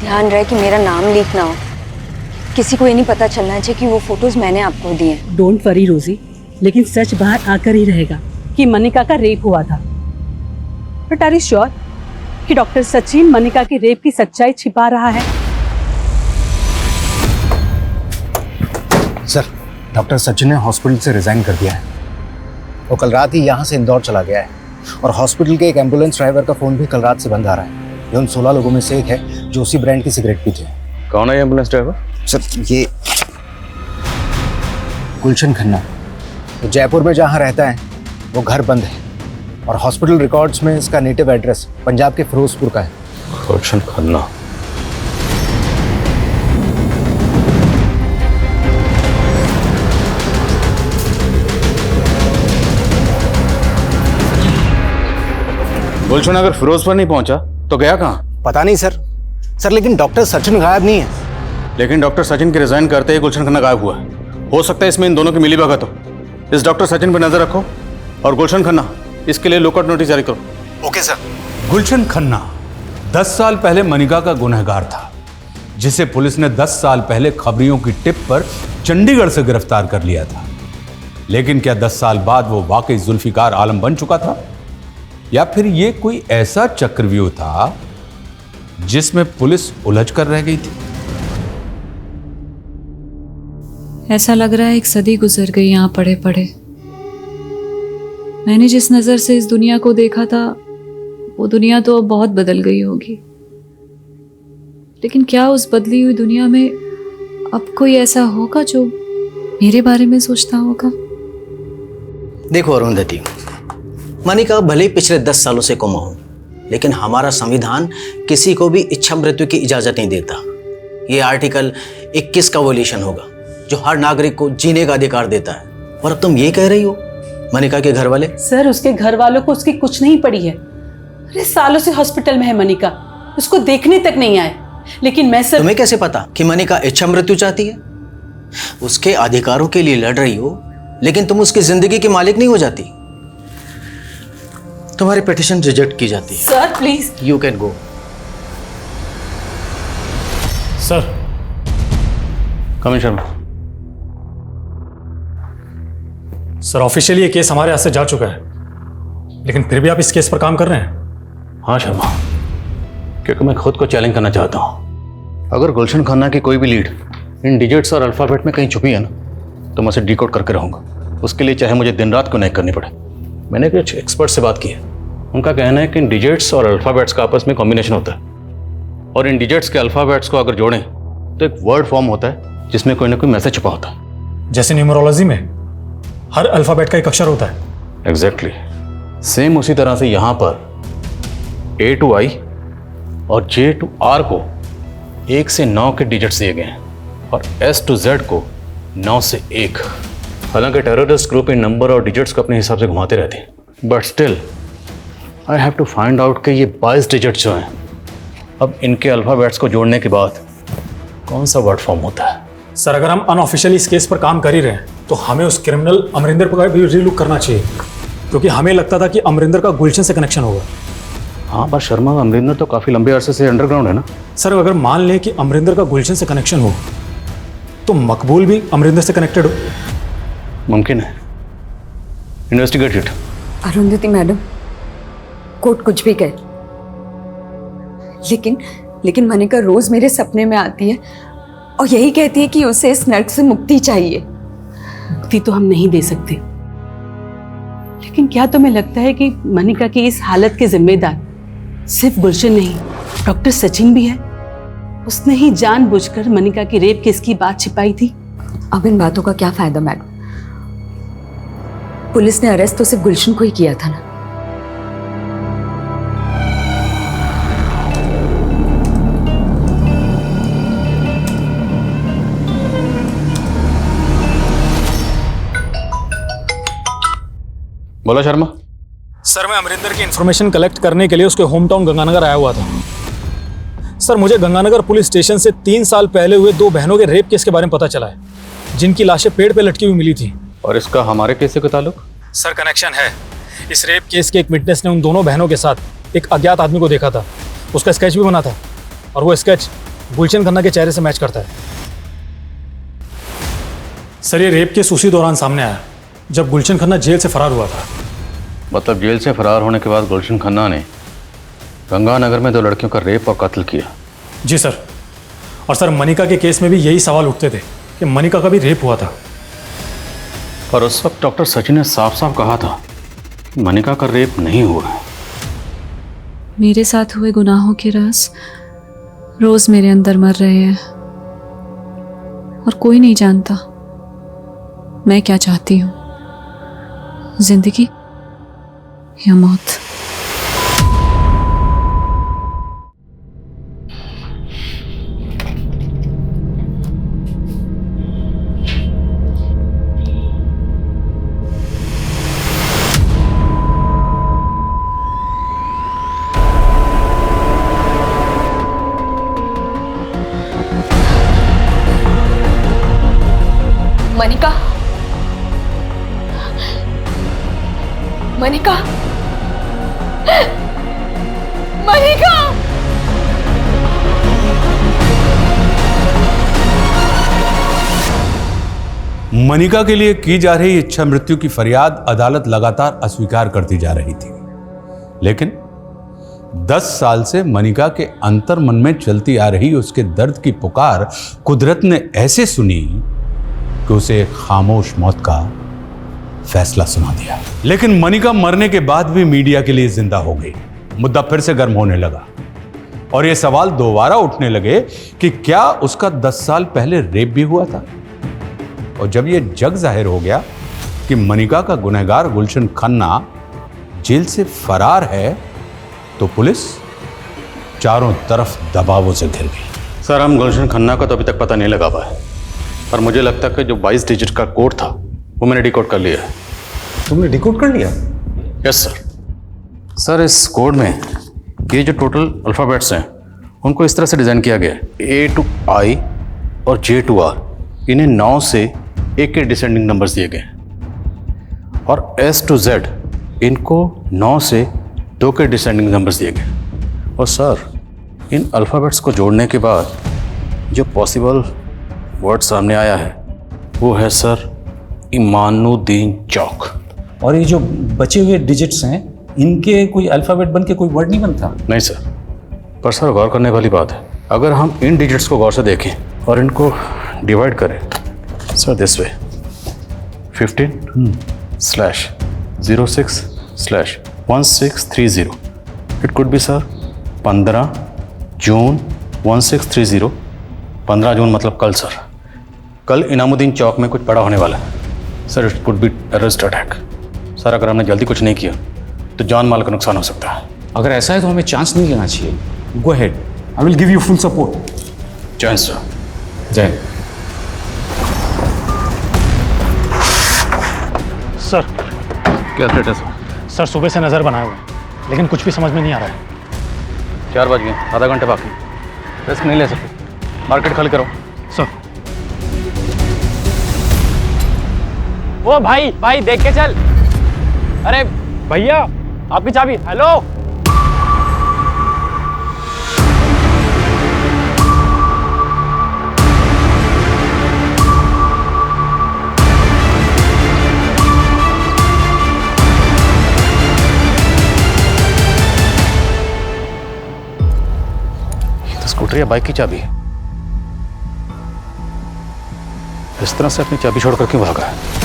E: ध्यान रहे कि मेरा नाम लीक ना हो। किसी को ये नहीं पता चलना चाहिए कि वो फोटोज मैंने आपको दिए।
Q: डोंट वरी रोजी, लेकिन सच बाहर आकर ही रहेगा कि मनिका का रेप हुआ था। बट आर यू श्योर कि डॉक्टर सचिन मनिका की रेप की सच्चाई छिपा रहा है?
N: सर डॉक्टर सचिन ने हॉस्पिटल से रिजाइन कर दिया है। वो कल रात ही यहाँ से इंदौर चला गया है और हॉस्पिटल के एक एम्बुलेंस ड्राइवर का फ़ोन भी कल रात से बंद आ रहा है। ये उन 16 लोगों में से एक है जो उसी ब्रांड की सिगरेट पीते हैं।
I: कौन है एम्बुलेंस ड्राइवर?
N: सर ये गुलशन खन्ना। तो जयपुर में जहाँ रहता है वो घर बंद है और हॉस्पिटल रिकॉर्ड्स में इसका नेटिव एड्रेस पंजाब के फिरोजपुर का है।
I: गुलशन खन्ना। गुलशन अगर फिरोजपुर नहीं पहुंचा तो गया कहाँ?
N: पता नहीं सर लेकिन डॉक्टर सचिन गायब नहीं है।
I: लेकिन डॉक्टर सचिन के रिजाइन करते ही गुलशन खन्ना गायब हुआ है। हो सकता है इसमें इन दोनों की मिलीभगत हो। इस डॉक्टर सचिन पर नजर रखो और गुलशन खन्ना इसके लिए लुकआउट नोटिस जारी करो।
N: Okay sir.
B: गुलशन खन्ना 10 साल पहले मनिका का गुनहगार था, जिसे पुलिस ने 10 साल पहले खबरियों की टिप पर चंडीगढ़ से गिरफ्तार कर लिया था। लेकिन क्या 10 साल बाद वो वाकई जुल्फिकार आलम बन चुका था, या फिर ये कोई ऐसा चक्रव्यूह था जिसमें पुलिस उलझ कर रह गई थी?
A: ऐसा लग रहा है एक सदी गुजर गई यहाँ पड़े पड़े। मैंने जिस नजर से इस दुनिया को देखा था वो दुनिया तो अब बहुत बदल गई होगी, लेकिन क्या उस बदली हुई दुनिया में अब कोई ऐसा होगा जो मेरे बारे में सोचता होगा?
R: देखो अरुंधति, मनिका भले ही पिछले 10 सालों से कोमा हो, लेकिन हमारा संविधान किसी को भी इच्छा मृत्यु की इजाजत नहीं देता। ये आर्टिकल 21 का वोल्यूशन होगा जो हर नागरिक को जीने का अधिकार देता है। और अब तुम ये कह रही हो मनिका के घर वाले?
Q: सर उसके घर वालों को उसकी कुछ नहीं पड़ी है। अरे सालों से हॉस्पिटल में है मनिका, उसको देखने तक नहीं आए। लेकिन मैं सर,
R: तुम्हें कैसे पता कि मनिका इच्छा मृत्यु चाहती है? उसके अधिकारों के लिए लड़ रही हो, लेकिन तुम उसकी जिंदगी की मालिक नहीं हो जाती। तुम्हारी पिटीशन रिजेक्ट की जाती है।
Q: Sir please,
R: you can go.
H: Sir
I: commissioner Sharma.
H: Sir officially ये केस हमारे हाथ से जा चुका है, लेकिन फिर भी आप इस केस पर काम कर रहे हैं?
I: हाँ शर्मा, क्योंकि मैं खुद को चैलेंज करना चाहता हूँ। अगर गुलशन खन्ना की कोई भी लीड इन डिजिट्स और अल्फाबेट में कहीं छुपी है ना, तो मैं उसे डिकोड करके रहूँगा। उसके लिए चाहे मुझे दिन रात क्यों नहीं करनी पड़े। मैंने कुछ एक्सपर्ट से बात की है, उनका कहना है कि इन डिजिट्स और अल्फाबेट्स का आपस में कॉम्बिनेशन होता है, और इन डिजिट्स के अल्फाबेट्स को अगर जोड़ें तो एक वर्ड फॉर्म होता है जिसमें कोई ना कोई मैसेज छुपा होता है।
H: जैसे न्यूमरोलॉजी में हर अल्फाबेट का एक अक्षर होता है।
I: एग्जैक्टली सेम उसी तरह से यहाँ पर A to I और J to R को 1 से 9 के डिजिट्स दिए गए हैं, और S to Z को 9 से 1। हालांकि टेररिस्ट ग्रुप इन नंबर और डिजिट्स को अपने हिसाब से घुमाते रहते हैं, but still I have to find out कि ये 22 डिजिट्स जो हैं, अब इनके अल्फाबेट्स को जोड़ने के बाद कौन सा वर्ड फॉर्म होता है।
H: सर अगर हम अनऑफिशियली इस केस पर काम कर ही रहे हैं तो हमें उस क्रिमिनल अमरिंदर पर भी रीलुक करना चाहिए। क्योंकि हमें लगता था कि अमरिंदर का गुलशन से कनेक्शन होगा।
I: हाँ पर शर्मा, अमरिंदर तो काफ़ी लंबे अरसे से अंडरग्राउंड है ना।
H: सर अगर मान लें कि अमरिंदर का गुलशन से कनेक्शन हो तो मकबूल भी अमरिंदर से कनेक्टेड हो।
I: मुमकिन है, investigate it.
E: Arundhati madam, court कुछ भी कहे, लेकिन मनिका रोज मेरे सपने में आती है और यही कहती है कि उसे इस नर्क से मुक्ति चाहिए।
Q: मुक्ति तो हम नहीं दे सकते, लेकिन क्या तुम्हें लगता है कि मनिका की इस हालत के जिम्मेदार सिर्फ गुलशन नहीं, डॉक्टर सचिन भी है? उसने ही जानबूझकर मनिका की रेप केस की बात छिपाई थी।
E: अब इन बातों का क्या फायदा मैडम? पुलिस ने अरेस्ट तो सिर्फ गुलशन को ही किया था ना।
I: बोला शर्मा।
H: सर मैं अमरिंदर की इंफॉर्मेशन कलेक्ट करने के लिए उसके होम टाउन गंगानगर आया हुआ था। सर मुझे गंगानगर पुलिस स्टेशन से 3 साल पहले हुए 2 बहनों के रेप केस के बारे में पता चला है, जिनकी लाशें पेड़ पे लटकी हुई मिली थी।
I: और इसका हमारे केस से कोई ताल्लुक?
H: सर कनेक्शन है। इस रेप केस के एक विटनेस ने उन दोनों बहनों के साथ एक अज्ञात आदमी को देखा था। उसका स्केच भी बना था और वो स्केच गुलशन खन्ना के चेहरे से मैच करता है। सर ये रेप केस उसी दौरान सामने आया जब गुलशन खन्ना जेल से फरार हुआ था।
I: मतलब जेल से फरार होने के बाद गुलशन खन्ना ने गंगानगर में 2 लड़कियों का रेप और कत्ल किया?
H: जी सर। और सर मनिका के केस में भी यही सवाल उठते थे कि मनिका का भी रेप हुआ था।
I: और उस वक्त डॉक्टर सचिन ने साफ साफ कहा था कि मनिका का रेप नहीं हुआ है।
A: मेरे साथ हुए गुनाहों के राज रोज मेरे अंदर मर रहे हैं और कोई नहीं जानता मैं क्या चाहती हूँ, जिंदगी या मौत।
E: मनिका, मनिका, मनिका!
B: मनिका के लिए की जा रही इच्छा मृत्यु की फरियाद अदालत लगातार अस्वीकार करती जा रही थी, लेकिन 10 साल से मनिका के अंतर मन में चलती आ रही उसके दर्द की पुकार कुदरत ने ऐसे सुनी कि उसे एक खामोश मौत का फैसला सुना दिया। लेकिन मनिका मरने के बाद भी मीडिया के लिए जिंदा हो गई। मुद्दा फिर से गर्म होने लगा और यह सवाल दोबारा उठने लगे कि क्या उसका 10 साल पहले रेप भी हुआ था। और जब यह जग जाहिर हो गया कि मनिका का गुनहगार गुलशन खन्ना जेल से फरार है, तो पुलिस चारों तरफ दबावों से घिर गई।
I: सर हम गुलशन खन्ना का तो अभी तक पता नहीं लगा पाए, पर मुझे लगता है कि जो 22 डिजिट का कोड था वो मैंने डिकोड कर लिया है।
K: तुमने डिकोड कर लिया?
I: Yes sir. सर इस कोड में ये जो टोटल अल्फ़ाबेट्स हैं उनको इस तरह से डिज़ाइन किया गया है, A to I और J to R, इन्हें 9 से 1 के डिसेंडिंग नंबर्स दिए गए हैं, और S to Z इनको 9 से 2 के डिसेंडिंग नंबर्स दिए गए। और सर इन अल्फ़ाबेट्स को जोड़ने के बाद जो पॉसिबल वर्ड सामने आया है वो है सर इमानुद्दीन चौक।
S: और ये जो बचे हुए डिजिट्स हैं इनके कोई अल्फ़ाबेट बन के कोई वर्ड नहीं बनता?
I: नहीं सर, पर सर गौर करने वाली बात है, अगर हम इन डिजिट्स को गौर से देखें और इनको डिवाइड करें sir this way 15/06/1630, it could be sir 15 जून 1630। 15 जून मतलब कल सर, कल इनामुद्दीन चौक में कुछ बड़ा होने वाला है sir. It could be terrorist attack sir. अगर हमने जल्दी कुछ नहीं किया तो जान माल का नुकसान हो सकता है।
S: अगर ऐसा है तो हमें चांस नहीं लेना चाहिए। Go ahead, I will give you full support.
I: जय हिंद सर।
S: जय हिंद।
H: सर
I: क्या थ्रेट है सर?
H: सर सुबह से नज़र बनाए हुए हैं, लेकिन कुछ भी समझ में नहीं आ रहा है।
I: 4 बज गए, आधा घंटे बाकी, रिस्क नहीं ले सकते। मार्केट खाली करो
H: सर।
O: वो भाई देख के चल। अरे
T: भैया आपकी चाबी। हेलो
I: स्कूटर या बाइक की चाबी है। इस तरह से अपनी चाबी छोड़कर क्यों भागा है?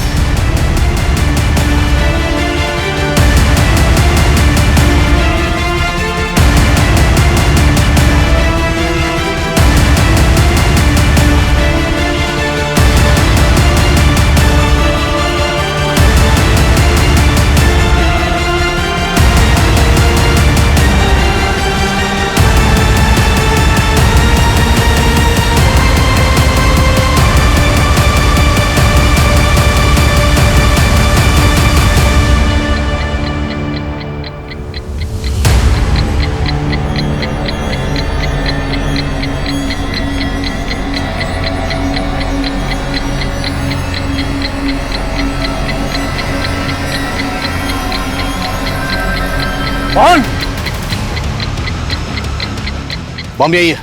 I: बम यही है,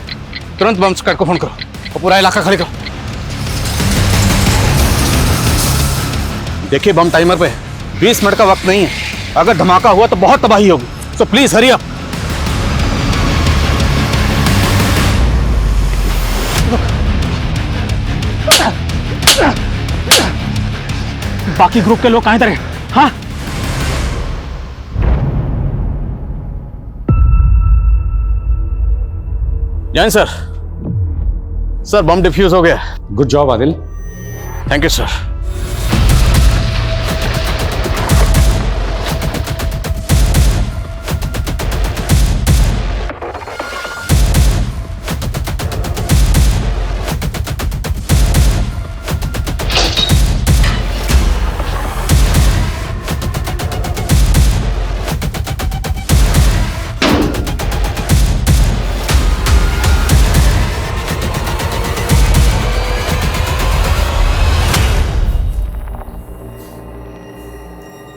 I: तुरंत बम स्क्वाड को फोन करो और पूरा इलाका खाली करो। देखिए बम टाइमर पे 20 मिनट का वक्त नहीं है, अगर धमाका हुआ तो बहुत तबाही होगी, सो प्लीज हरी अप।
T: बाकी ग्रुप के लोग कहां इधर हैं? हाँ
I: जैन सर, सर बम डिफ्यूज हो गया।
C: Good job Adil.
I: Thank you sir.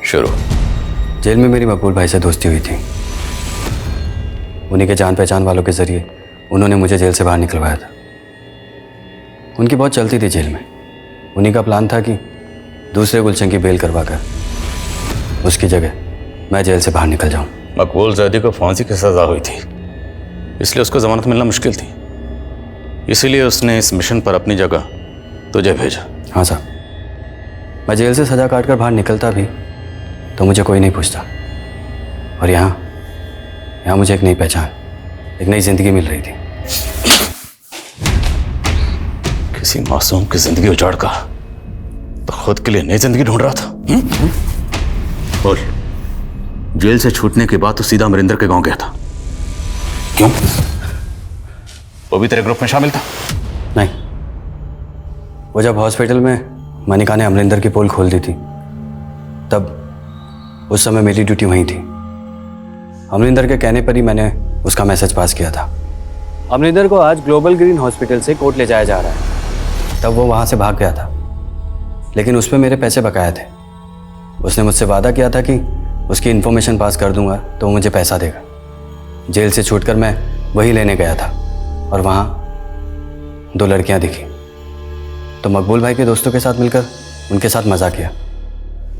I: शुरू।
G: जेल में मेरी मकबूल भाई से दोस्ती हुई थी। उन्हीं के जान पहचान वालों के जरिए उन्होंने मुझे जेल से बाहर निकलवाया था। उनकी बहुत चलती थी जेल में। उन्हीं का प्लान था कि दूसरे गुलशन की बेल करवाकर उसकी जगह मैं जेल से बाहर निकल जाऊं।
I: मकबूल जैदी को फांसी की सजा हुई थी, इसलिए उसको जमानत मिलना मुश्किल थी। इसीलिए उसने इस मिशन पर अपनी जगह तुझे भेजा।
G: हाँ साहब, मैं जेल से सजा काट कर बाहर निकलता भी तो मुझे कोई नहीं पूछता, और यहाँ मुझे एक नई पहचान, एक नई जिंदगी मिल रही थी।
I: किसी मासूम की जिंदगी उजाड़ कर तो खुद के लिए नई जिंदगी ढूंढ रहा था। बोल, जेल से छूटने के बाद तो सीधा अमरिंदर के गांव गया था, क्यों? वो भी तेरे ग्रुप में शामिल था?
G: नहीं, वो जब हॉस्पिटल में मनिका ने अमरिंदर की पोल खोल दी थी तब उस समय मेरी ड्यूटी वहीं थी। अमरिंदर के कहने पर ही मैंने उसका मैसेज पास किया था। अमरिंदर को आज ग्लोबल ग्रीन हॉस्पिटल से कोर्ट ले जाया जा रहा है। तब वो वहाँ से भाग गया था, लेकिन उस पर मेरे पैसे बकाया थे। उसने मुझसे वादा किया था कि उसकी इन्फॉर्मेशन पास कर दूंगा तो वो मुझे पैसा देगा। जेल से छूटकर मैं वही लेने गया था और वहाँ 2 लड़कियाँ दिखी, तो मकबूल भाई के दोस्तों के साथ मिलकर उनके साथ मजा किया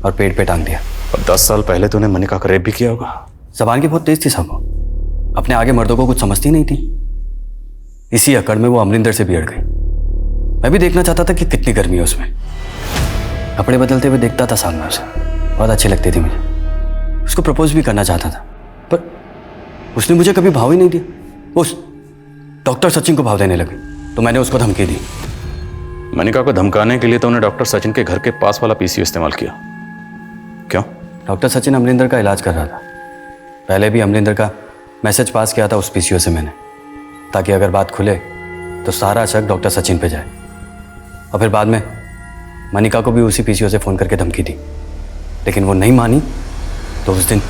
G: और पेट पे टांग दिया।
I: और 10 साल पहले तूने मनिका का रेप भी किया होगा।
G: जबान की बहुत तेज थी साहब, अपने आगे मर्दों को कुछ समझती नहीं थी। इसी अकड़ में वो अमरिंदर से भी अड़ गई। मैं भी देखना चाहता था कि कितनी गर्मी है उसमें। कपड़े बदलते हुए देखता था सामने उसे, बहुत अच्छी लगती थी मुझे। उसको प्रपोज भी करना चाहता था, पर उसने मुझे कभी भाव ही नहीं दिया। उस डॉक्टर सचिन को भाव देने लगी तो मैंने उसको धमकी दी।
I: मनिका को धमकाने के लिए तो उन्हें डॉक्टर सचिन के घर के पास वाला पीसीओ इस्तेमाल किया। क्यों?
G: डॉक्टर सचिन अमरिंदर का इलाज कर रहा था। पहले भी अमरिंदर का मैसेज पास किया था उस पीसीओ से मैंने, ताकि अगर बात खुले तो सारा शक डॉक्टर सचिन पे जाए। और फिर बाद में मनिका को भी उसी पीसीओ से फ़ोन करके धमकी दी, लेकिन वो नहीं मानी। तो उस दिन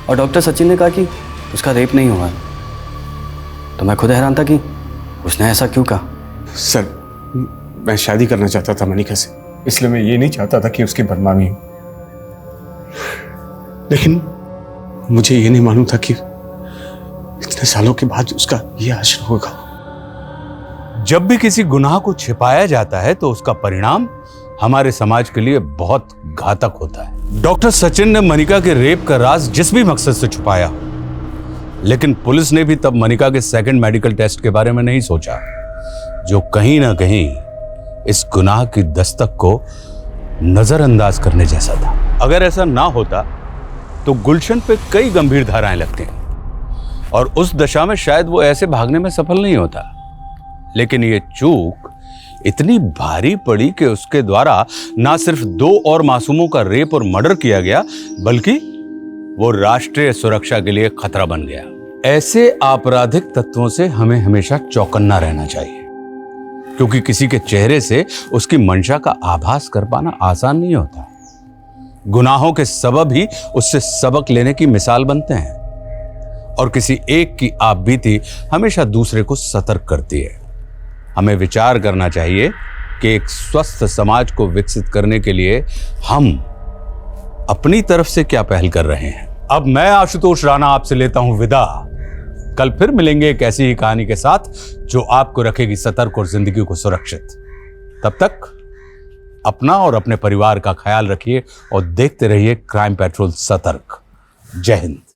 G: और डॉक्टर सचिन ने कहा कि उसका रेप नहीं हुआ। तो मैं खुद हैरान था कि उसने ऐसा क्यों कहा।
C: सर, मैं शादी करना चाहता था मनिका से, इसलिए मैं ये नहीं चाहता था कि उसकी बदनामी हो। लेकिन मुझे ये नहीं मालूम था कि इतने सालों के बाद उसका ये आश्रय होगा।
B: जब भी किसी गुनाह को छिपाया जाता है तो उसका परिणाम हमारे समाज के लिए बहुत घातक होता है। डॉक्टर सचिन ने मनिका के रेप का राज जिस भी मकसद से छुपाया, लेकिन पुलिस ने भी तब मनिका के सेकंड मेडिकल टेस्ट के बारे में नहीं सोचा, जो कहीं ना कहीं इस गुनाह की दस्तक को नजरअंदाज करने जैसा था। अगर ऐसा ना होता तो गुलशन पे कई गंभीर धाराएं लगती और उस दशा में शायद वो ऐसे भागने में सफल नहीं होता। लेकिन ये चूक इतनी भारी पड़ी कि उसके द्वारा ना सिर्फ 2 और मासूमों का रेप और मर्डर किया गया, बल्कि वो राष्ट्रीय सुरक्षा के लिए खतरा बन गया। ऐसे आपराधिक तत्वों से हमें हमेशा चौकन्ना रहना चाहिए, क्योंकि किसी के चेहरे से उसकी मंशा का आभास कर पाना आसान नहीं होता। गुनाहों के सबब ही उससे सबक लेने की मिसाल बनते हैं, और किसी एक की आपबीती हमेशा दूसरे को सतर्क करती है। हमें विचार करना चाहिए कि एक स्वस्थ समाज को विकसित करने के लिए हम अपनी तरफ से क्या पहल कर रहे हैं। अब मैं आशुतोष राणा आपसे लेता हूं विदा। कल फिर मिलेंगे एक ऐसी ही कहानी के साथ जो आपको रखेगी सतर्क और जिंदगी को सुरक्षित। तब तक अपना और अपने परिवार का ख्याल रखिए और देखते रहिए क्राइम पेट्रोल सतर्क। जय हिंद।